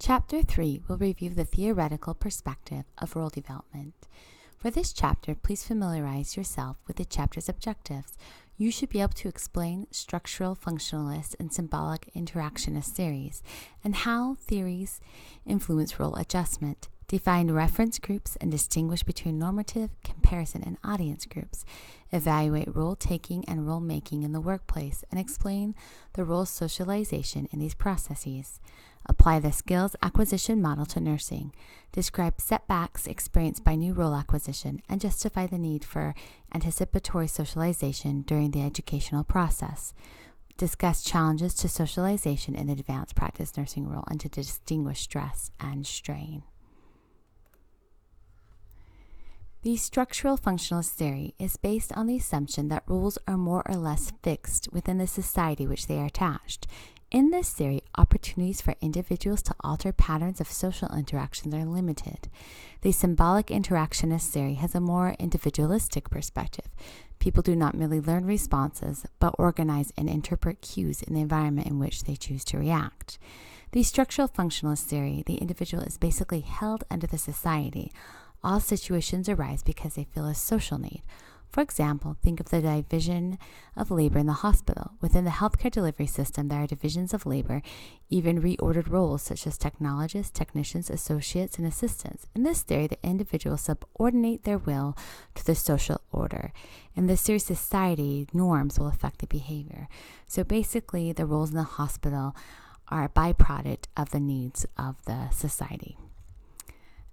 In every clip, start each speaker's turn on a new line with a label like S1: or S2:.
S1: Chapter 3 will review the theoretical perspective of role development. For this chapter, please familiarize yourself with the chapter's objectives. You should be able to explain structural functionalist and symbolic interactionist theories and how theories influence role adjustment. Define reference groups and distinguish between normative, comparison, and audience groups. Evaluate role-taking and role-making in the workplace and explain the role socialization in these processes. Apply the skills acquisition model to nursing. Describe setbacks experienced by new role acquisition and justify the need for anticipatory socialization during the educational process. Discuss challenges to socialization in the advanced practice nursing role and to distinguish stress and strain. The structural functionalist theory is based on the assumption that roles are more or less fixed within the society which they are attached. In this theory, opportunities for individuals to alter patterns of social interactions are limited. The symbolic interactionist theory has a more individualistic perspective. People do not merely learn responses, but organize and interpret cues in the environment in which they choose to react. The structural functionalist theory, the individual is basically held under the society. All situations arise because they feel a social need. For example, think of the division of labor in the hospital. Within the healthcare delivery system, there are divisions of labor, even reordered roles such as technologists, technicians, associates, and assistants. In this theory, the individuals subordinate their will to the social order. In this theory, society norms will affect the behavior. So basically, the roles in the hospital are a byproduct of the needs of the society.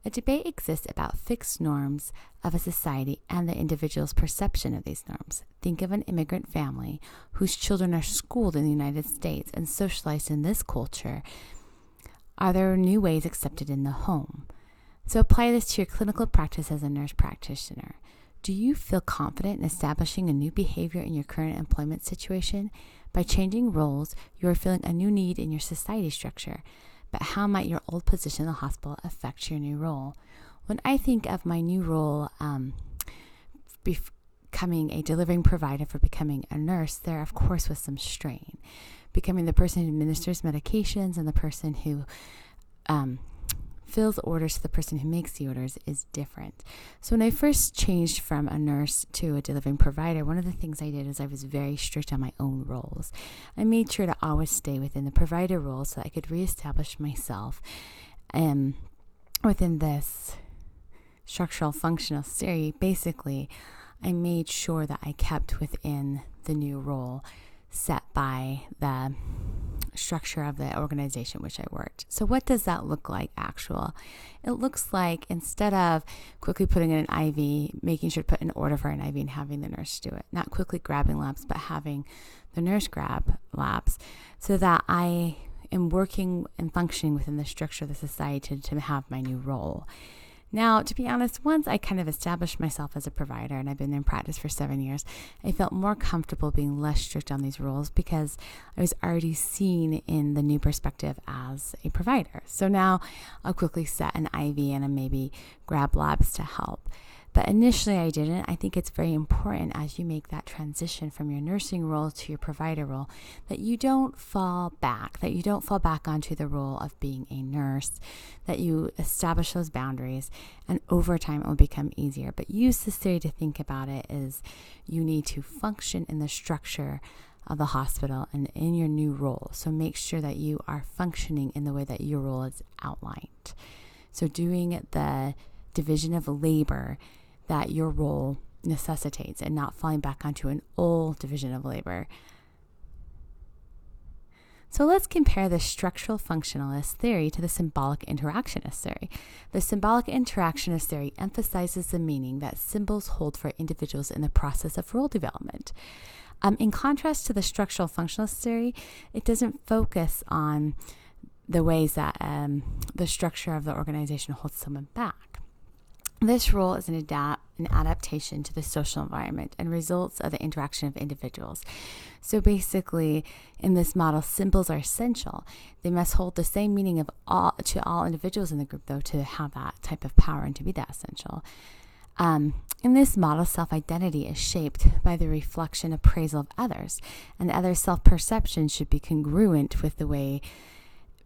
S1: A debate exists about fixed norms of a society and the individual's perception of these norms. Think of an immigrant family whose children are schooled in the United States and socialized in this culture. Are there new ways accepted in the home? So apply this to your clinical practice as a nurse practitioner. Do you feel confident in establishing a new behavior in your current employment situation? By changing roles, you are feeling a new need in your society structure. But how might your old position in the hospital affect your new role? When I think of my new role, becoming a delivering provider for becoming a nurse, there of course was some strain. Becoming the person who administers medications and the person who fills orders to the person who makes the orders is different. So when I first changed from a nurse to a delivering provider, one of the things I did is I was very strict on my own roles. I made sure to always stay within the provider role so that I could reestablish myself within this structural functional theory. Basically, I made sure that I kept within the new role set by the structure of the organization which I worked. So what does that look like It looks like instead of quickly putting in an IV, making sure to put an order for an IV and having the nurse do it, not quickly grabbing labs, but having the nurse grab labs so that I am working and functioning within the structure of the society to have my new role. Now, to be honest, once I kind of established myself as a provider and I've been in practice for 7 years, I felt more comfortable being less strict on these rules because I was already seen in the new perspective as a provider. So now I'll quickly set an IV and I maybe grab labs to help. But initially I didn't. I think it's very important as you make that transition from your nursing role to your provider role that you don't fall back onto the role of being a nurse, that you establish those boundaries, and over time it will become easier. But use this theory to think about it as you need to function in the structure of the hospital and in your new role. So make sure that you are functioning in the way that your role is outlined. So doing the division of labor that your role necessitates and not falling back onto an old division of labor. So let's compare the structural functionalist theory to the symbolic interactionist theory. The symbolic interactionist theory emphasizes the meaning that symbols hold for individuals in the process of role development. In contrast to the structural functionalist theory, it doesn't focus on the ways that the structure of the organization holds someone back. This role is an adaptation to the social environment and results of the interaction of individuals. So basically, in this model, symbols are essential. They must hold the same meaning to all individuals in the group, though, to have that type of power and to be that essential. In this model, self-identity is shaped by the reflection appraisal of others, and others' self-perception should be congruent with the way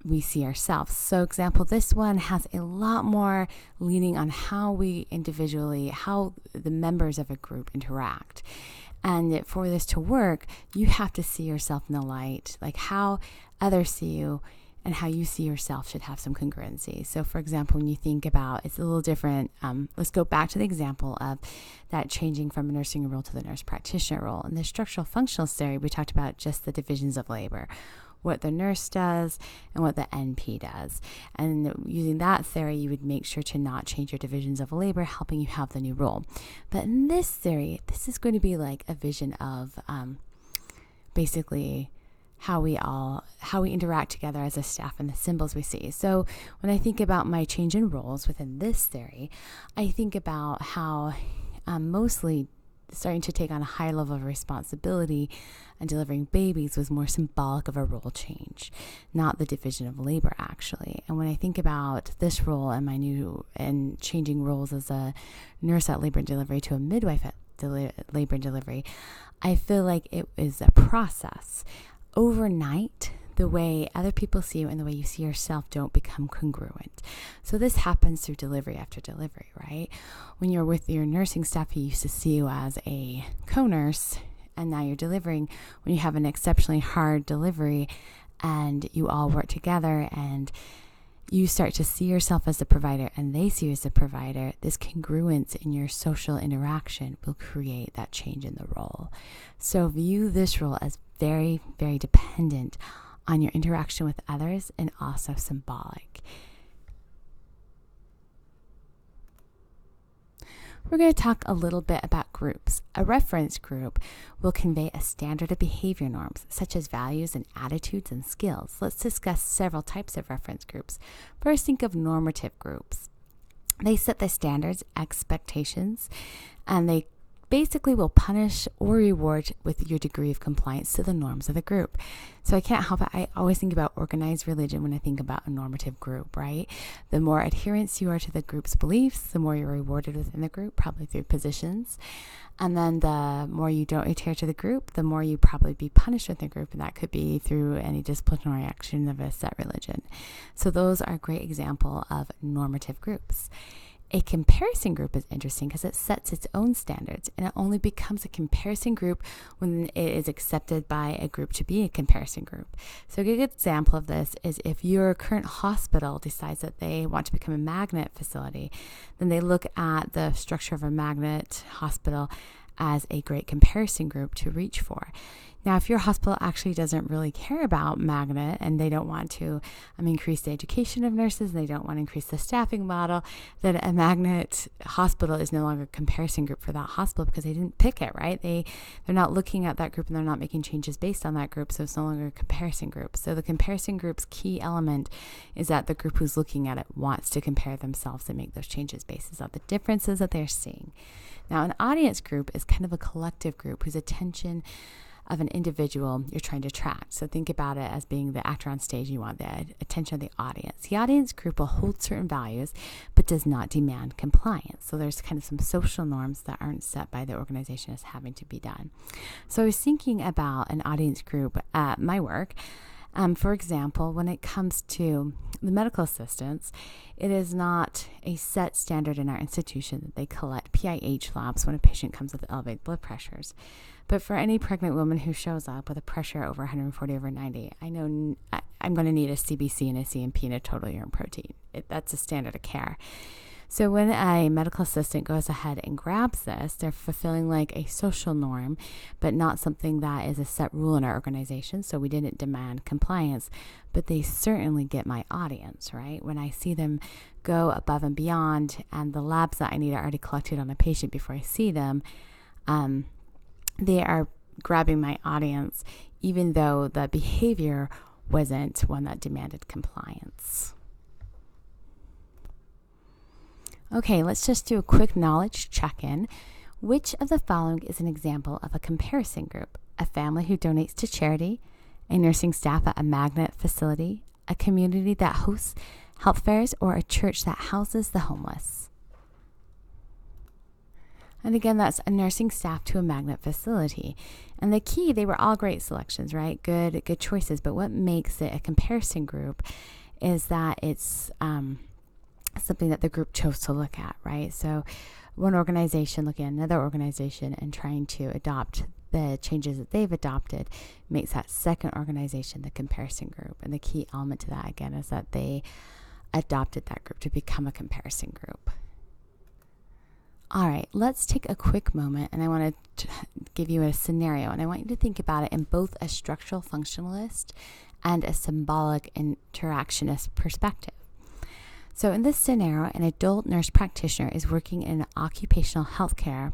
S1: we see ourselves. So example, this one has a lot more leaning on how we individually, how the members of a group interact. And for this to work, you have to see yourself in the light, like how others see you and how you see yourself should have some congruency. So for example, when you think about, it's a little different. Let's go back to the example of that changing from a nursing role to the nurse practitioner role. In the structural functionalist theory, we talked about just the divisions of labor, what the nurse does and what the NP does. And using that theory, you would make sure to not change your divisions of labor, helping you have the new role. But in this theory, this is going to be like a vision of basically how we interact together as a staff and the symbols we see. So when I think about my change in roles within this theory, I think about how mostly starting to take on a higher level of responsibility and delivering babies was more symbolic of a role change, not the division of labor actually. And when I think about this role and my new and changing roles as a nurse at labor and delivery to a midwife at labor and delivery, I feel like it is a process. Overnight, the way other people see you and the way you see yourself don't become congruent. So this happens through delivery after delivery, right? When you're with your nursing staff who used to see you as a co-nurse, and now you're delivering, when you have an exceptionally hard delivery and you all work together and you start to see yourself as the provider and they see you as the provider, this congruence in your social interaction will create that change in the role. So view this role as very, very dependent on your interaction with others and also symbolic. We're going to talk a little bit about groups. A reference group will convey a standard of behavior norms, such as values and attitudes and skills. Let's discuss several types of reference groups. First, think of normative groups. They set the standards, expectations, and they basically will punish or reward with your degree of compliance to the norms of the group. So I can't help it. I always think about organized religion when I think about a normative group, right? The more adherence you are to the group's beliefs, the more you're rewarded within the group, probably through positions. And then the more you don't adhere to the group, the more you probably be punished with the group. And that could be through any disciplinary action of a set religion. So those are a great example of normative groups. A comparison group is interesting because it sets its own standards, and it only becomes a comparison group when it is accepted by a group to be a comparison group. So a good example of this is if your current hospital decides that they want to become a magnet facility, then they look at the structure of a magnet hospital as a great comparison group to reach for. Now, if your hospital actually doesn't really care about magnet and they don't want to increase the education of nurses, and they don't want to increase the staffing model, then a magnet hospital is no longer a comparison group for that hospital because they didn't pick it, right? They're not looking at that group and they're not making changes based on that group, so it's no longer a comparison group. So the comparison group's key element is that the group who's looking at it wants to compare themselves and make those changes based on the differences that they're seeing. Now, an audience group is kind of a collective group whose attention of an individual you're trying to attract. So think about it as being the actor on stage. You want the attention of the audience. The audience group will hold certain values, but does not demand compliance. So there's kind of some social norms that aren't set by the organization as having to be done. So I was thinking about an audience group at my work. For example, when it comes to the medical assistants, it is not a set standard in our institution that they collect PIH labs when a patient comes with elevated blood pressures. But for any pregnant woman who shows up with a pressure over 140/90, I know I'm going to need a CBC and a CMP and a total urine protein. That's a standard of care. So when a medical assistant goes ahead and grabs this, they're fulfilling like a social norm, but not something that is a set rule in our organization. So we didn't demand compliance, but they certainly get my audience, right? When I see them go above and beyond and the labs that I need are already collected on a patient before I see them, they are grabbing my audience, even though the behavior wasn't one that demanded compliance. Okay, let's just do a quick knowledge check-in. Which of the following is an example of a comparison group? A family who donates to charity, a nursing staff at a magnet facility, a community that hosts health fairs, or a church that houses the homeless? And again, that's a nursing staff to a magnet facility. And the key, they were all great selections, right? Good choices. But what makes it a comparison group is that it's something that the group chose to look at, right? So one organization looking at another organization and trying to adopt the changes that they've adopted makes that second organization the comparison group. And the key element to that, again, is that they adopted that group to become a comparison group. All right, let's take a quick moment, and I want to give you a scenario, and I want you to think about it in both a structural functionalist and a symbolic interactionist perspective. So in this scenario, an adult nurse practitioner is working in occupational healthcare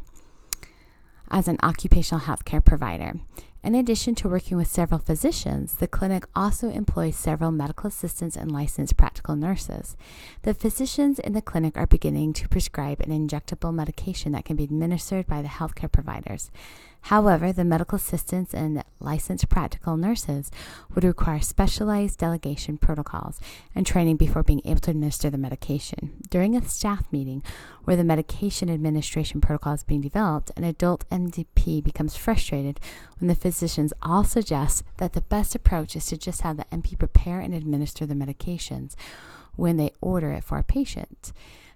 S1: as an occupational healthcare provider. In addition to working with several physicians, the clinic also employs several medical assistants and licensed practical nurses. The physicians in the clinic are beginning to prescribe an injectable medication that can be administered by the healthcare providers. However, the medical assistants and licensed practical nurses would require specialized delegation protocols and training before being able to administer the medication. During a staff meeting where the medication administration protocol is being developed, an adult MDP becomes frustrated when the physicians all suggest that the best approach is to just have the MP prepare and administer the medications when they order it for a patient.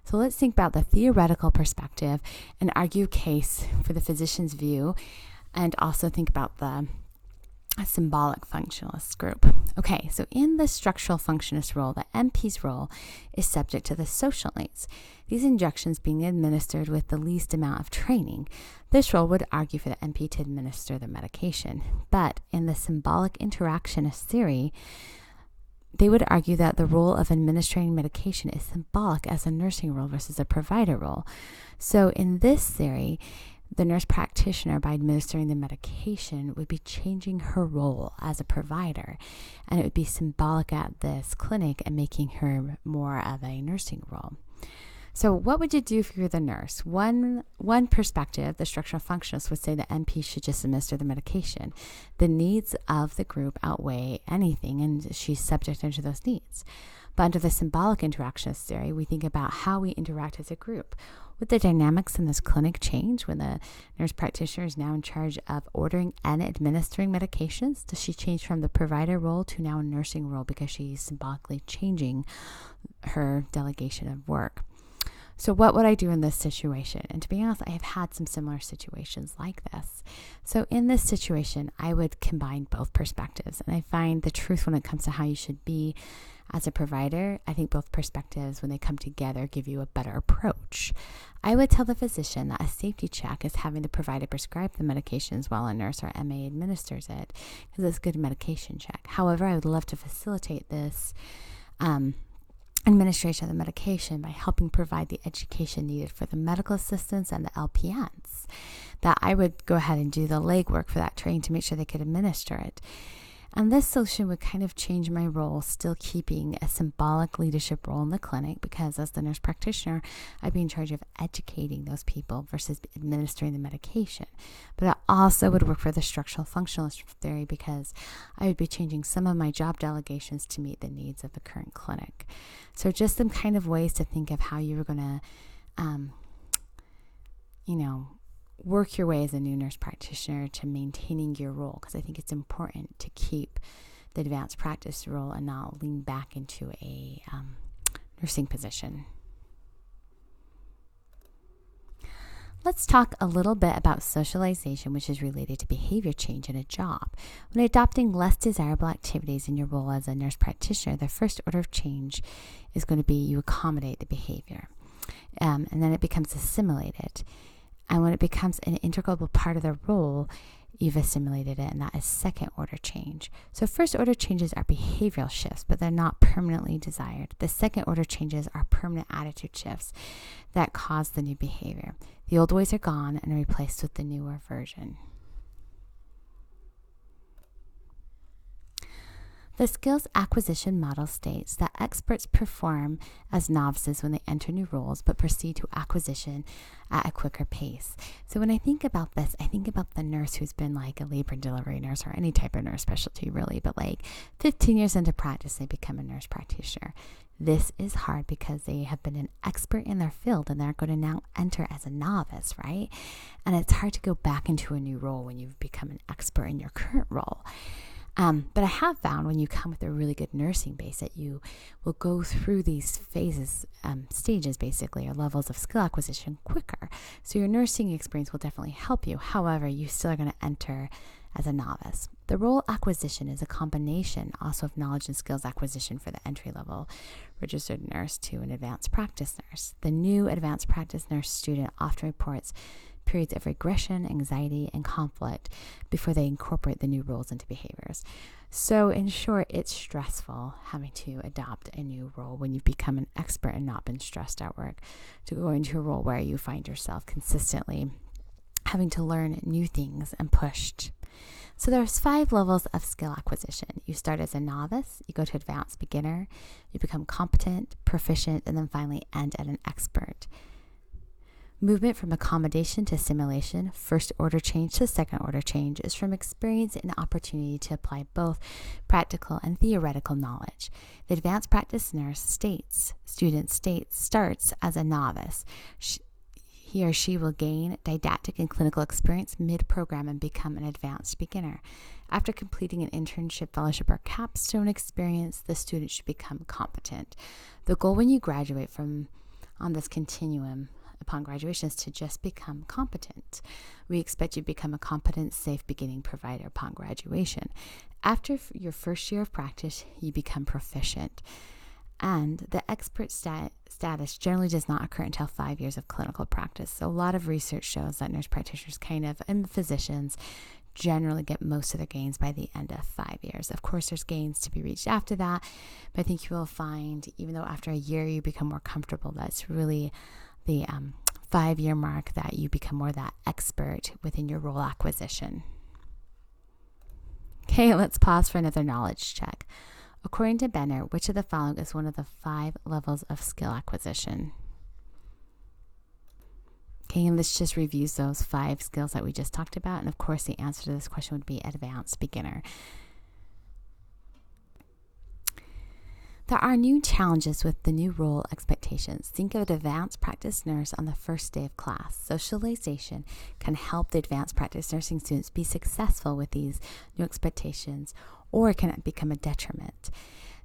S1: So let's think about the theoretical perspective and argue a case for the physician's view, and also think about the symbolic functionalist group. Okay, so in the structural functionalist role, the MP's role is subject to the social needs. These injections being administered with the least amount of training. This role would argue for the MP to administer the medication. But in the symbolic interactionist theory, they would argue that the role of administering medication is symbolic as a nursing role versus a provider role. So in this theory, the nurse practitioner, by administering the medication, would be changing her role as a provider, and it would be symbolic at this clinic and making her more of a nursing role. So what would you do if you were the nurse? One perspective, the structural functionalist, would say the MP should just administer the medication. The needs of the group outweigh anything, and she's subject to those needs. But under the symbolic interactionist theory, we think about how we interact as a group. Would the dynamics in this clinic change when the nurse practitioner is now in charge of ordering and administering medications? Does she change from the provider role to now a nursing role because she's symbolically changing her delegation of work? So what would I do in this situation? And to be honest, I have had some similar situations like this. So in this situation, I would combine both perspectives. And I find the truth when it comes to how you should be as a provider, I think both perspectives, when they come together, give you a better approach. I would tell the physician that a safety check is having the provider prescribe the medications while a nurse or MA administers it, because it's a good medication check. However, I would love to facilitate this administration of the medication by helping provide the education needed for the medical assistants and the LPNs. That I would go ahead and do the legwork for that training to make sure they could administer it. And this solution would kind of change my role, still keeping a symbolic leadership role in the clinic, because as the nurse practitioner, I'd be in charge of educating those people versus administering the medication. But it also would work for the structural functionalist theory, because I would be changing some of my job delegations to meet the needs of the current clinic. So just some kind of ways to think of how you were going to, work your way as a new nurse practitioner to maintaining your role, because I think it's important to keep the advanced practice role and not lean back into a nursing position. Let's talk a little bit about socialization, which is related to behavior change in a job. When adopting less desirable activities in your role as a nurse practitioner, the first order of change is going to be you accommodate the behavior, and then it becomes assimilated. And when it becomes an integral part of the role, you've assimilated it, and that is second order change. So first order changes are behavioral shifts, but they're not permanently desired. The second order changes are permanent attitude shifts that cause the new behavior. The old ways are gone and are replaced with the newer version. The skills acquisition model states that experts perform as novices when they enter new roles, but proceed to acquisition at a quicker pace. So when I think about this, I think about the nurse who's been like a labor and delivery nurse, or any type of nurse specialty really, but like 15 years into practice, they become a nurse practitioner. This is hard because they have been an expert in their field and they're going to now enter as a novice, right? And it's hard to go back into a new role when you've become an expert in your current role. But I have found when you come with a really good nursing base that you will go through these phases, stages basically, or levels of skill acquisition quicker. So your nursing experience will definitely help you. However, you still are going to enter as a novice. The role acquisition is a combination also of knowledge and skills acquisition for the entry level registered nurse to an advanced practice nurse. The new advanced practice nurse student often reports periods of regression, anxiety, and conflict before they incorporate the new roles into behaviors. So in short, it's stressful having to adopt a new role when you've become an expert and not been stressed at work, to go into a role where you find yourself consistently having to learn new things and pushed. So there's 5 levels of skill acquisition. You start as a novice, you go to advanced beginner, you become competent, proficient, and then finally end at an expert. Movement from accommodation to assimilation, first order change to second order change, is from experience and opportunity to apply both practical and theoretical knowledge. The advanced practice nurse starts as a novice. He or she will gain didactic and clinical experience mid-program and become an advanced beginner. After completing an internship, fellowship, or capstone experience, the student should become competent. The goal when you graduate on this continuum upon graduation is to just become competent. We expect you to become a competent, safe beginning provider upon graduation. After your first year of practice, you become proficient. And the expert status generally does not occur until 5 years of clinical practice. So a lot of research shows that nurse practitioners and physicians generally get most of their gains by the end of 5 years. Of course, there's gains to be reached after that, but I think you will find, even though after a year you become more comfortable, that's really the 5-year mark that you become more that expert within your role acquisition. Okay, let's pause for another knowledge check. According to Benner, which of the following is one of the 5 levels of skill acquisition? Okay, and let's just review those 5 skills that we just talked about. And of course, the answer to this question would be advanced beginner. There are new challenges with the new role expectations. Think of an advanced practice nurse on the first day of class. Socialization can help the advanced practice nursing students be successful with these new expectations, or it can become a detriment.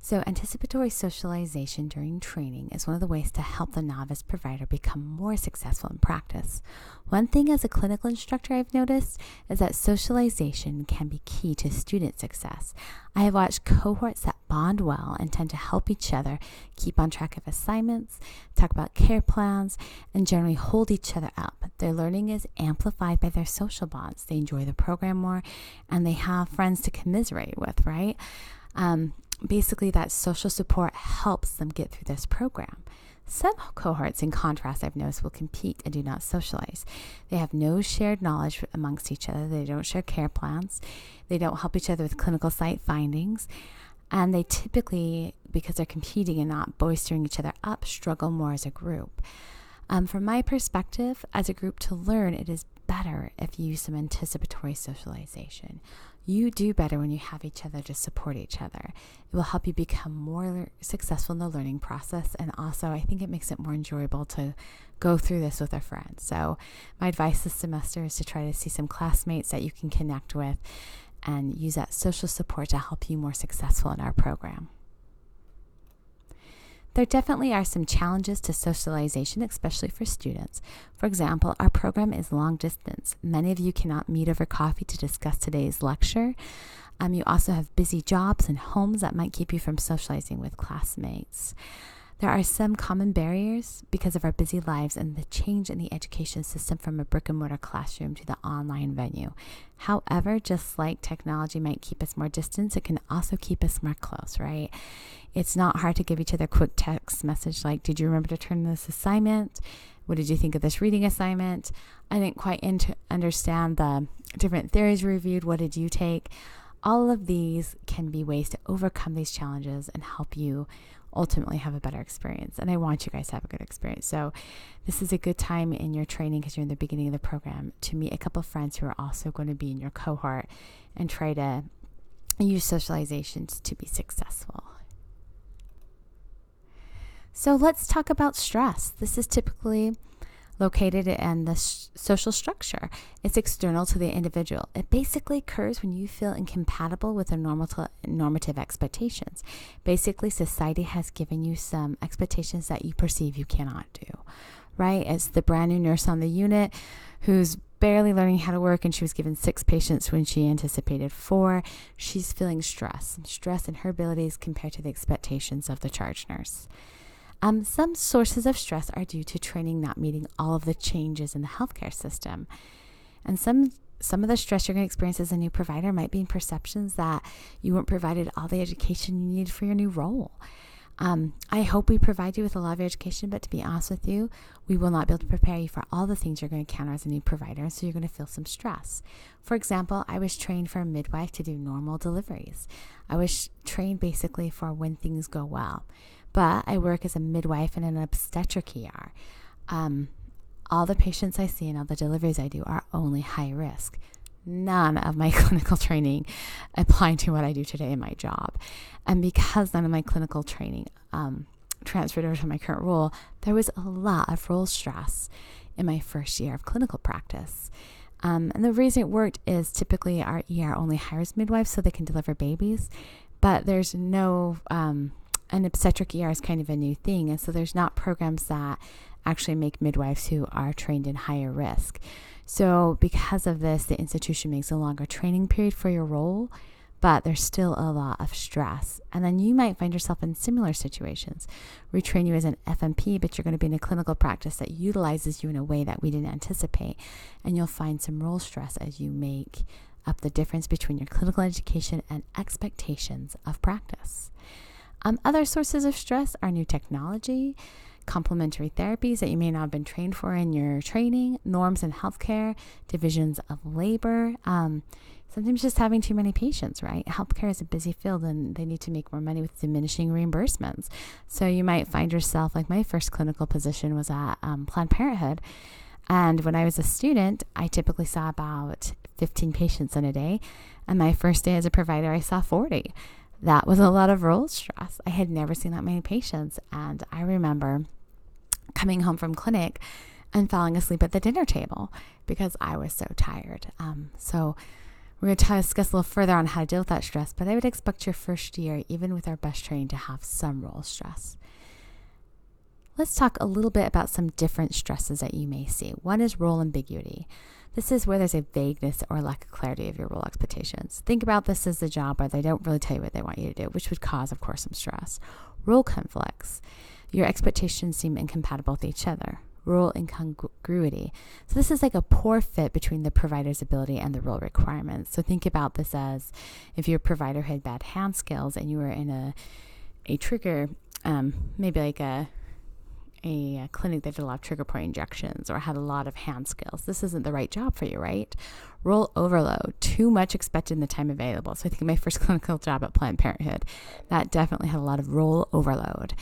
S1: So anticipatory socialization during training is one of the ways to help the novice provider become more successful in practice. One thing as a clinical instructor I've noticed is that socialization can be key to student success. I have watched cohorts that bond well and tend to help each other keep on track of assignments, talk about care plans, and generally hold each other up. Their learning is amplified by their social bonds. They enjoy the program more, and they have friends to commiserate with, right? Basically, that social support helps them get through this program. Some cohorts, in contrast, I've noticed, will compete and do not socialize. They have no shared knowledge amongst each other. They don't share care plans. They don't help each other with clinical site findings. And they typically, because they're competing and not boistering each other up, struggle more as a group. From my perspective, as a group to learn, it is better if you use some anticipatory socialization. You do better when you have each other to support each other. It will help you become more successful in the learning process, and also I think it makes it more enjoyable to go through this with a friend. So my advice this semester is to try to see some classmates that you can connect with and use that social support to help you more successful in our program. There definitely are some challenges to socialization, especially for students. For example, our program is long distance. Many of you cannot meet over coffee to discuss today's lecture. You also have busy jobs and homes that might keep you from socializing with classmates. There are some common barriers because of our busy lives and the change in the education system from a brick and mortar classroom to the online venue. However, just like technology might keep us more distant, it can also keep us more close, right? It's not hard to give each other a quick text message like, did you remember to turn this assignment? What did you think of this reading assignment? I didn't quite understand the different theories reviewed. What did you take? All of these can be ways to overcome these challenges and help you ultimately have a better experience. And I want you guys to have a good experience. So this is a good time in your training, because you're in the beginning of the program, to meet a couple of friends who are also going to be in your cohort and try to use socializations to be successful. So let's talk about stress. This is typically located in the social structure. It's external to the individual. It basically occurs when you feel incompatible with the normative expectations. Basically, society has given you some expectations that you perceive you cannot do, right? As the brand new nurse on the unit who's barely learning how to work, and she was given 6 patients when she anticipated 4. She's feeling stress in her abilities compared to the expectations of the charge nurse. Some sources of stress are due to training not meeting all of the changes in the healthcare system. And some of the stress you're going to experience as a new provider might be in perceptions that you weren't provided all the education you need for your new role. I hope we provide you with a lot of education, but to be honest with you, we will not be able to prepare you for all the things you're going to encounter as a new provider, so you're going to feel some stress. For example, I was trained for a midwife to do normal deliveries. I was trained basically for when things go well, but I work as a midwife in an obstetric ER. All the patients I see and all the deliveries I do are only high risk. None of my clinical training applying to what I do today in my job. And because none of my clinical training transferred over to my current role, there was a lot of role stress in my first year of clinical practice. And the reason it worked is typically our ER only hires midwives so they can deliver babies, but there's no, an obstetric ER is kind of a new thing. And so there's not programs that actually make midwives who are trained in higher risk. So because of this, the institution makes a longer training period for your role, but there's still a lot of stress. And then you might find yourself in similar situations. We train you as an FMP, but you're going to be in a clinical practice that utilizes you in a way that we didn't anticipate. And you'll find some role stress as you make up the difference between your clinical education and expectations of practice. Other sources of stress are new technology, complementary therapies that you may not have been trained for in your training, norms in healthcare, divisions of labor, sometimes just having too many patients, right? Healthcare is a busy field and they need to make more money with diminishing reimbursements. So you might find yourself, like my first clinical position was at Planned Parenthood. And when I was a student, I typically saw about 15 patients in a day. And my first day as a provider, I saw 40. That was a lot of role stress. I had never seen that many patients. And I remember coming home from clinic and falling asleep at the dinner table because I was so tired. So we're going to discuss a little further on how to deal with that stress, but I would expect your first year, even with our best training, to have some role stress. Let's talk a little bit about some different stresses that you may see. One is role ambiguity. This is where there's a vagueness or lack of clarity of your role expectations. Think about this as a job where they don't really tell you what they want you to do, which would cause, of course, some stress. Role conflicts. Your expectations seem incompatible with each other. Role incongruity. So this is like a poor fit between the provider's ability and the role requirements. So think about this as if your provider had bad hand skills and you were in a trigger, maybe like a clinic that did a lot of trigger point injections or had a lot of hand skills. This isn't the right job for you, right? Role overload, too much expected in the time available. So I think my first clinical job at Planned Parenthood, that definitely had a lot of role overload.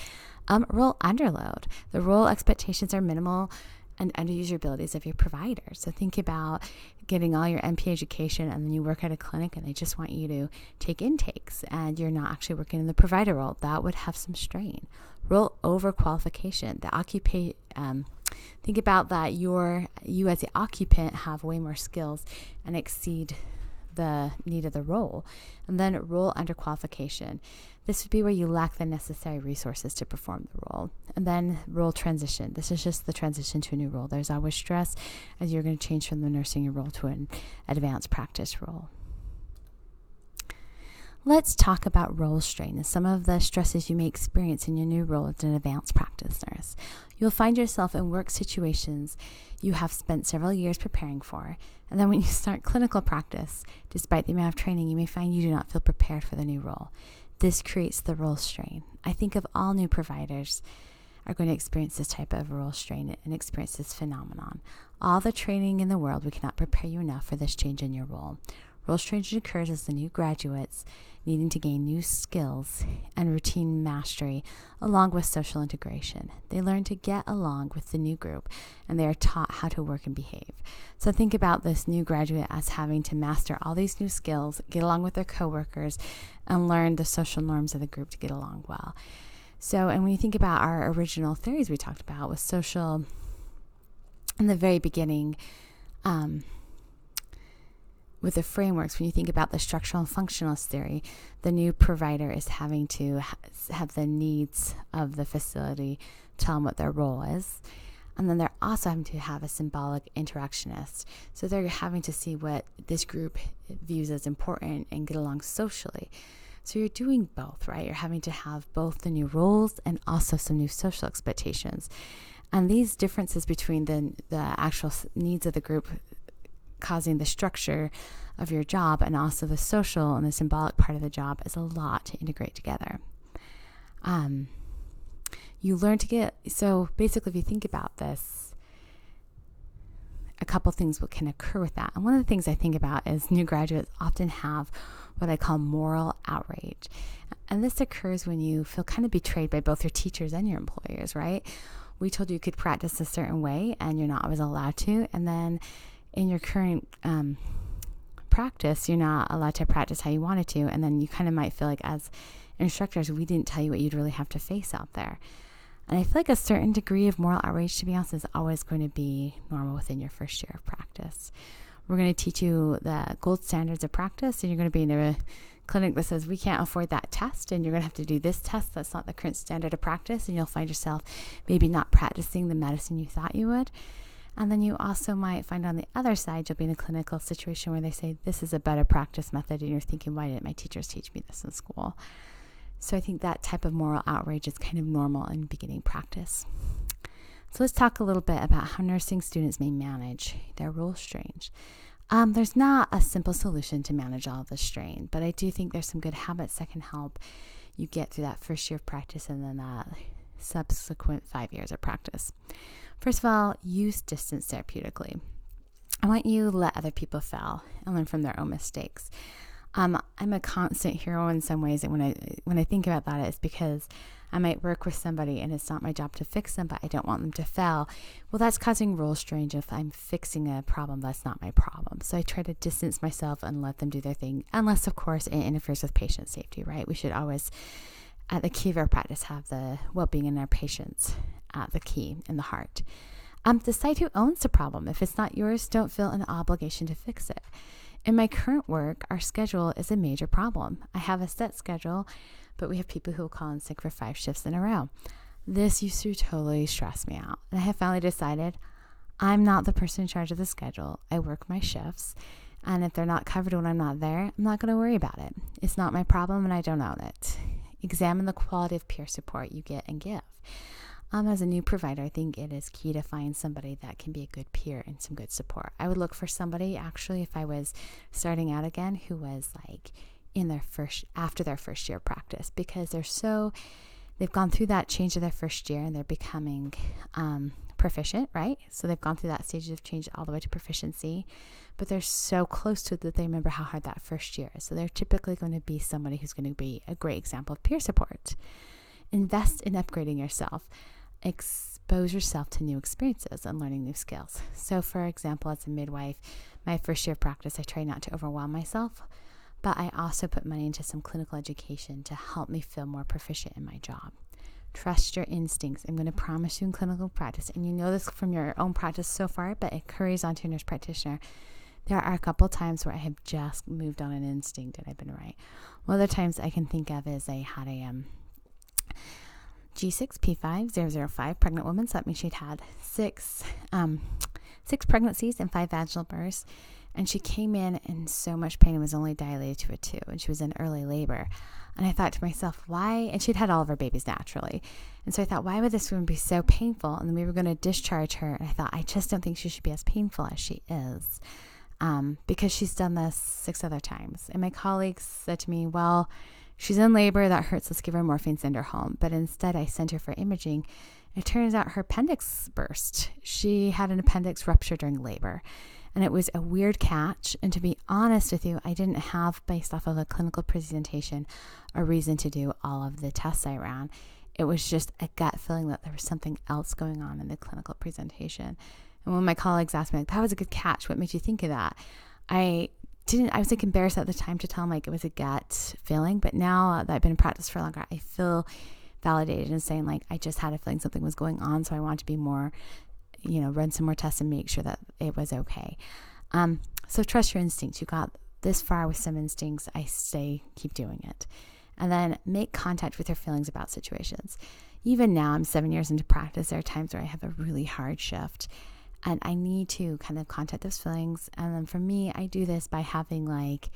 S1: Role underload. The role expectations are minimal and underuse your abilities of your provider. So think about getting all your NP education and then you work at a clinic and they just want you to take intakes and you're not actually working in the provider role. That would have some strain. Role overqualification. Think about that you as the occupant have way more skills and exceed the need of the role. And then role underqualification. This would be where you lack the necessary resources to perform the role. And then role transition. This is just the transition to a new role. There's always stress as you're going to change from the nursing role to an advanced practice role. Let's talk about role strain and some of the stresses you may experience in your new role as an advanced practice nurse. You'll find yourself in work situations you have spent several years preparing for, and then when you start clinical practice, despite the amount of training, you may find you do not feel prepared for the new role. This creates the role strain. I think of all new providers are going to experience this type of role strain and experience this phenomenon. All the training in the world, we cannot prepare you enough for this change in your role. Role strain occurs as the new graduates needing to gain new skills and routine mastery along with social integration. They learn to get along with the new group and they are taught how to work and behave. So think about this new graduate as having to master all these new skills, get along with their coworkers, and learn the social norms of the group to get along well. So, and when you think about our original theories we talked about with social in the very beginning, with the frameworks, when you think about the structural and functionalist theory, the new provider is having to have the needs of the facility tell them what their role is. And then they're also having to have a symbolic interactionist. So they're having to see what this group views as important and get along socially. So you're doing both, right? You're having to have both the new roles and also some new social expectations. And these differences between the actual needs of the group causing the structure of your job and also the social and the symbolic part of the job is a lot to integrate together. You learn to get, so basically if you think about this, a couple things can occur with that. And one of the things I think about is new graduates often have what I call moral outrage. And this occurs when you feel kind of betrayed by both your teachers and your employers, right? We told you could practice a certain way and you're not always allowed to. And then in your current practice, you're not allowed to practice how you wanted to. And then you kind of might feel like as instructors, we didn't tell you what you'd really have to face out there. And I feel like a certain degree of moral outrage, to be honest, is always going to be normal within your first year of practice. We're going to teach you the gold standards of practice, and you're going to be in a clinic that says we can't afford that test, and you're going to have to do this test that's not the current standard of practice, and you'll find yourself maybe not practicing the medicine you thought you would. And then you also might find on the other side, you'll be in a clinical situation where they say, this is a better practice method, and you're thinking, why didn't my teachers teach me this in school? So I think that type of moral outrage is kind of normal in beginning practice. So let's talk a little bit about how nursing students may manage their role strain. There's not a simple solution to manage all of the strain, but I do think there's some good habits that can help you get through that first year of practice and then that subsequent 5 years of practice. First of all, use distance therapeutically. I want you to let other people fail and learn from their own mistakes. I'm a constant hero in some ways, and when I think about that, it's because I might work with somebody and it's not my job to fix them, but I don't want them to fail. Well, that's causing role strain if I'm fixing a problem that's not my problem. So I try to distance myself and let them do their thing, unless, of course, it interferes with patient safety, right? We should always, at the key of our practice, have the well-being in our patients at the key in the heart. Decide who owns the problem. If it's not yours, don't feel an obligation to fix it. In my current work, our schedule is a major problem. I have a set schedule, but we have people who will call in sick for 5 shifts in a row. This used to totally stress me out. And I have finally decided I'm not the person in charge of the schedule. I work my shifts. And if they're not covered when I'm not there, I'm not going to worry about it. It's not my problem and I don't own it. Examine the quality of peer support you get and give. As a new provider, I think it is key to find somebody that can be a good peer and some good support. I would look for somebody, actually, if I was starting out again, who was like after their first year of practice, because they've gone through that change of their first year and they're becoming proficient, right? So they've gone through that stage of change all the way to proficiency, but they're so close to it that they remember how hard that first year is. So they're typically going to be somebody who's going to be a great example of peer support. Invest in upgrading yourself. Expose yourself to new experiences and learning new skills. So for example, as a midwife, my first year of practice, I try not to overwhelm myself, but I also put money into some clinical education to help me feel more proficient in my job. Trust your instincts. I'm going to promise you in clinical practice, and you know this from your own practice so far, but it carries on to a nurse practitioner. There are a couple times where I have just moved on an instinct and I've been right. One of the times I can think of is I had a G6P5005 pregnant woman. So that means she'd had six pregnancies and 5 vaginal births. And she came in so much pain and was only dilated to a 2. And she was in early labor. And I thought to myself, why? And she'd had all of her babies naturally. And so I thought, why would this woman be so painful? And then we were going to discharge her. And I thought, I just don't think she should be as painful as she is. Because she's done this 6 other times. And my colleagues said to me, well, she's in labor, that hurts, let's give her morphine, send her home. But instead I sent her for imaging. It turns out her appendix burst. She had an appendix rupture during labor. And it was a weird catch. And to be honest with you, I didn't have, based off of a clinical presentation, a reason to do all of the tests I ran. It was just a gut feeling that there was something else going on in the clinical presentation. And when my colleagues asked me, like, that was a good catch, what made you think of that? I was like embarrassed at the time to tell them like it was a gut feeling, but now that I've been in practice for longer, I feel validated in saying like I just had a feeling something was going on, so I want to be more run some more tests and make sure that it was okay. So trust your instincts. You got this far with some instincts. I say keep doing it. And then make contact with your feelings about situations. Even now, I'm 7 years into practice. There are times where I have a really hard shift and I need to kind of contact those feelings. And then for me, I do this by having like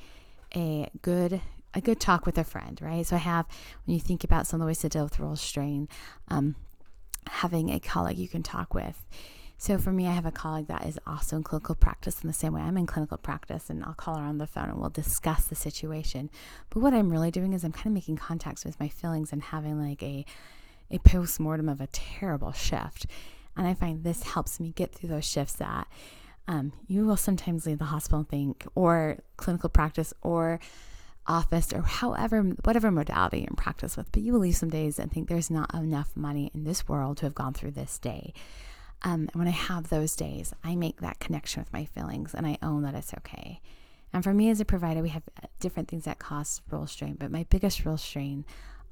S1: a good talk with a friend, right? So I have, when you think about some of the ways to deal with role strain, having a colleague you can talk with. So for me, I have a colleague that is also in clinical practice in the same way I'm in clinical practice, and I'll call her on the phone and we'll discuss the situation. But what I'm really doing is I'm kind of making contacts with my feelings and having like a post-mortem of a terrible shift. And I find this helps me get through those shifts that you will sometimes leave the hospital and think, or clinical practice or office or whatever modality you're in practice with, but you will leave some days and think there's not enough money in this world to have gone through this day. And when I have those days, I make that connection with my feelings and I own that it's okay. And for me as a provider, we have different things that cause role strain, but my biggest role strain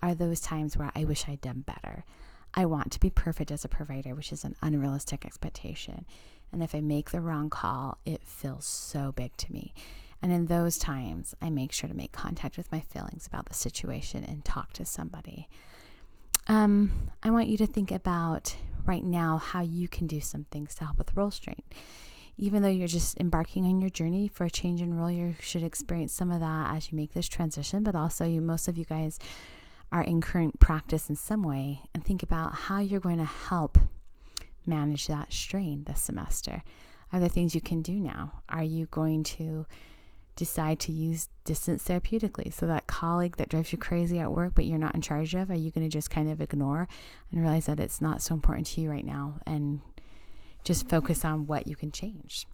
S1: are those times where I wish I'd done better. I want to be perfect as a provider, which is an unrealistic expectation. And if I make the wrong call, it feels so big to me. And in those times, I make sure to make contact with my feelings about the situation and talk to somebody. I want you to think about right now how you can do some things to help with role strain. Even though you're just embarking on your journey for a change in role, you should experience some of that as you make this transition, but also most of you guys are in current practice in some way, and think about how you're going to help manage that strain this semester. Are there things you can do now? Are you going to decide to use distance therapeutically? So that colleague that drives you crazy at work, but you're not in charge of, are you going to just kind of ignore and realize that it's not so important to you right now and just focus on what you can change?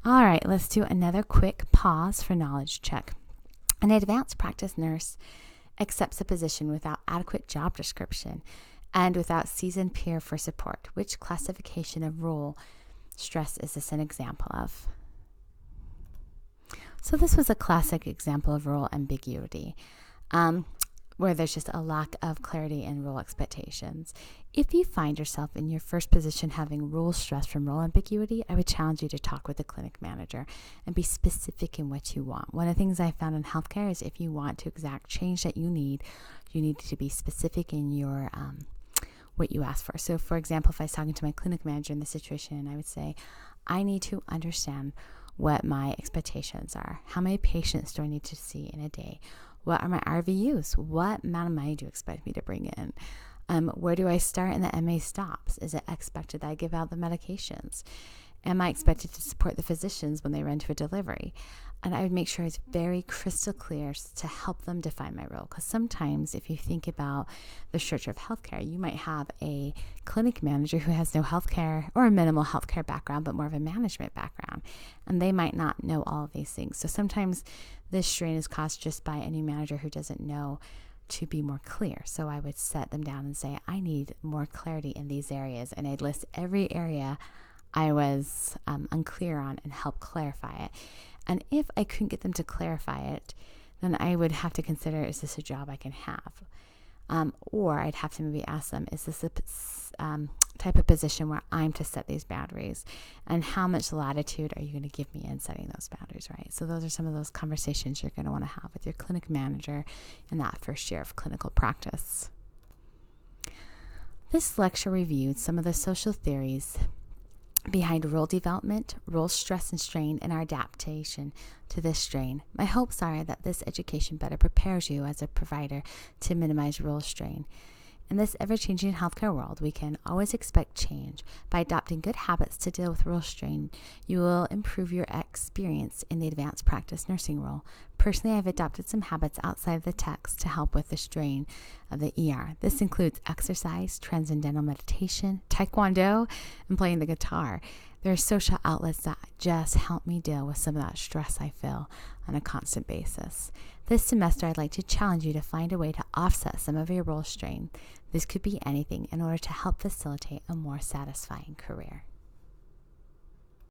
S1: All right, let's do another quick pause for knowledge check. An advanced practice nurse accepts a position without adequate job description and without seasoned peer for support. Which classification of role stress is this an example of? So this was a classic example of role ambiguity, where there's just a lack of clarity in role expectations. If you find yourself in your first position having role stress from role ambiguity, I would challenge you to talk with the clinic manager and be specific in what you want. One of the things I found in healthcare is if you want to exact change that you need to be specific in your what you ask for. So for example, if I was talking to my clinic manager in this situation, I would say, I need to understand what my expectations are. How many patients do I need to see in a day? What are my RVUs? What amount of money do you expect me to bring in? Where do I start and the MA stops? Is it expected that I give out the medications? Am I expected to support the physicians when they run to a delivery? And I would make sure it's very crystal clear to help them define my role. Because sometimes if you think about the structure of healthcare, you might have a clinic manager who has no healthcare or a minimal healthcare background, but more of a management background. And they might not know all of these things. So sometimes this strain is caused just by a new manager who doesn't know to be more clear. So I would set them down and say, I need more clarity in these areas. And I'd list every area I was unclear on and help clarify it. And if I couldn't get them to clarify it, then I would have to consider, is this a job I can have? Or I'd have to maybe ask them, is this a type of position where I'm to set these boundaries? And how much latitude are you going to give me in setting those boundaries, right? So those are some of those conversations you're going to want to have with your clinic manager in that first year of clinical practice. This lecture reviewed some of the social theories behind role development, role stress and strain, and our adaptation to this strain. My hopes are that this education better prepares you as a provider to minimize role strain. In this ever-changing healthcare world, we can always expect change. By adopting good habits to deal with role strain, you will improve your experience in the advanced practice nursing role. Personally, I've adopted some habits outside of the text to help with the strain of the ER. This includes exercise, transcendental meditation, taekwondo, and playing the guitar. There are social outlets that just help me deal with some of that stress I feel on a constant basis. This semester, I'd like to challenge you to find a way to offset some of your role strain. This could be anything in order to help facilitate a more satisfying career.